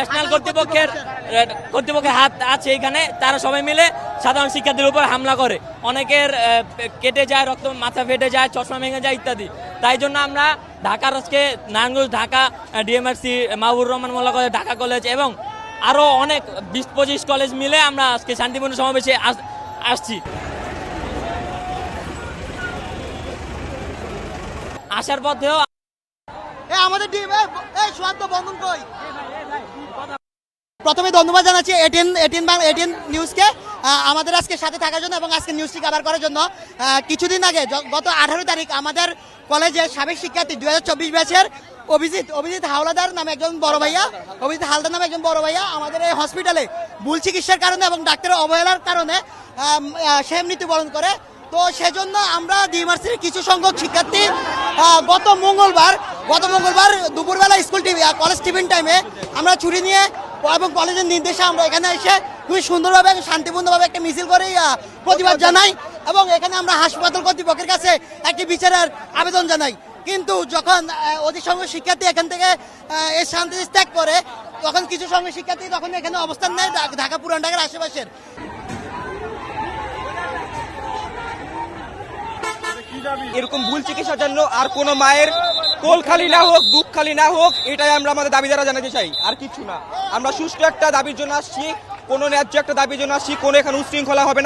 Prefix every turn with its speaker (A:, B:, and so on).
A: National কর্তৃপক্ষের হাত আছে এখানে। তারা সবাই মিলে সাধারণ শিক্ষার্থীর উপর হামলা করে, অনেকের কেটে যায়, রক্ত মাথা ফেটে যায়, চশমা ভেঙে যায় ইত্যাদি। তাই জন্য আমরা ঢাকার আজকে নারায়ণগঞ্জ, ঢাকা ডিএমআরসি, মাহবুবুর রহমান মোল্লা কলেজ, ঢাকা কলেজ এবং আরও অনেক 20-25 কলেজ মিলে আমরা আজকে শান্তিপূর্ণ সমাবেশে আসছি। আসার পথেও
B: আমাদের প্রথমে ধন্যবাদ জানাচ্ছি এটিএন নিউজকে আমাদের আজকে সাথে থাকার জন্য এবং আজকে নিউজটি কভার করার জন্য। কিছুদিন আগে গত 18 তারিখ আমাদের কলেজের সাবেক শিক্ষার্থী 2024 ব্যাচের অভিজিৎ হাওলাদার নামে একজন বড় ভাইয়া, অভিজিৎ হালদার নামে একজন বড় ভাইয়া আমাদের এই হসপিটালে ভুল চিকিৎসার কারণে এবং ডাক্তারের অবহেলার কারণে সে মৃত্যুবরণ করে। তো সেজন্য আমরা ডিএমআরসির কিছু সংখ্যক শিক্ষার্থী গত মঙ্গলবার দুপুরবেলা কলেজ টিফিন টাইমে আমরা ছুটি নিয়ে এবং কলেজের নির্দেশে আমরা এখানে এসে খুবই সুন্দরভাবে এবং শান্তিপূর্ণভাবে একটা মিছিল করে প্রতিবাদ জানাই এবং এখানে আমরা হাসপাতাল কর্তৃপক্ষের কাছে একটি বিচারের আবেদন জানাই। কিন্তু যখন অধিক সংখ্যক শিক্ষার্থী এখান থেকে এই শান্তি ত্যাগ করে, তখন কিছু সংখ্যক শিক্ষার্থী তখন এখানে অবস্থান নেয় ঢাকা পুরান ঢাকার আশেপাশের।
C: এরকম ভুল চিকিৎসার জন্য আর কোনো মায়ের কোল খালি না হোক, বুক খালি না হোক, এটাই আমরা আমাদের দাবি দ্বারা জানাতে চাই, আর কিছু না। আমরা সুষ্ঠু একটা দাবির জন্য আসছি, কোনো ন্যায্য একটা দাবির জন্য আসছি, কোনো এখানে উশৃঙ্খলা হবে না।